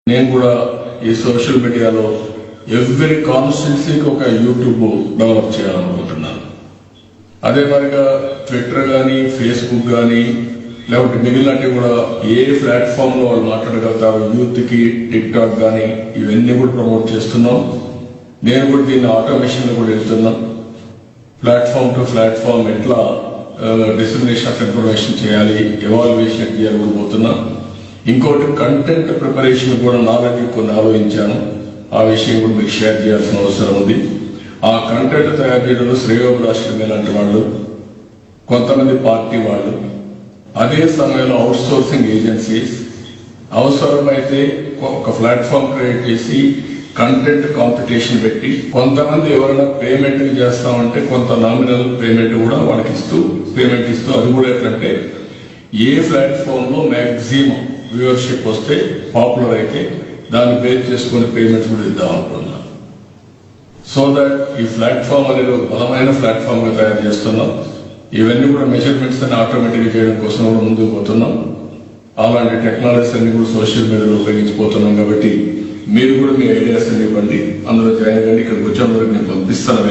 నేను కూడా ఈ సోషల్ మీడియాలో ఎవ్రీ కాన్స్టిట్యున్సీకి ఒక యూట్యూబ్ డెవలప్ చేయాలనుకుంటున్నాను. అదే మరిగా ట్విట్టర్ కానీ ఫేస్బుక్ కానీ లేకపోతే మిగిలినవి కూడా ఏ ప్లాట్ఫామ్ లో వాళ్ళు మాట్లాడగలుగుతారు, యూత్ కి టిక్ టాక్ కానీ ఇవన్నీ కూడా ప్రమోట్ చేస్తున్నాం. నేను కూడా దీన్ని ఆటోమేషన్ లో కూడా వెళ్తున్నాం. ప్లాట్ఫామ్ టు ప్లాట్ఫామ్ ఎట్లా డిస్ట్రిబ్యూషన్ ఆఫ్ ఇన్ఫర్మేషన్ చేయాలి, ఎవాల్యుయేషన్ చేయాలి కూడా పోతున్నాం. ఇంకోటి కంటెంట్ ప్రిపరేషన్ కూడా నాలకి కొన్ని ఆలోచించాను. ఆ విషయం కూడా మీకు షేర్ చేయాల్సిన అవసరం ఉంది. ఆ కంటెంట్ తయారు చేయడంలో శ్రేయోభిలాషులు లాంటి వాళ్ళు, కొంతమంది పార్టీ వాళ్ళు, అదే సమయంలో అవుట్ సోర్సింగ్ ఏజెన్సీస్, అవసరమైతే ఒక ప్లాట్ఫామ్ క్రియేట్ చేసి కంటెంట్ కాంపిటీషన్ పెట్టి కొంతమంది ఎవరైనా పేమెంట్ చేస్తామంటే కొంత నామినల్ పేమెంట్ కూడా వాళ్ళకి పేమెంట్ ఇస్తూ అది కూడా ఎట్లంటే ఏ ప్లాట్ఫామ్ లో మ్యాక్సిమం వ్యూవర్షిప్ వస్తే పాపులర్ అయితే దాన్ని బేస్ చేసుకుని పేమెంట్స్ కూడా ఇద్దాం అనుకున్నాం. సో దట్ ఈ ప్లాట్ఫామ్ అనేది ఒక బలమైన ప్లాట్ఫామ్ గా తయారు చేస్తున్నాం. ఇవన్నీ కూడా మెజర్మెంట్స్ అని ఆటోమేటిక్ చేయడం కోసం కూడా ముందుకు పోతున్నాం. అలాంటి టెక్నాలజీస్ అన్ని కూడా సోషల్ మీడియాలో ఉపయోగించిపోతున్నాం. కాబట్టి మీరు కూడా మీ ఐడియాస్ అన్ని ఇవ్వండి, అందులో జాయిన్ అవ్వండి. ఇక్కడికి వచ్చేందుకు నేను పంపిస్తాను.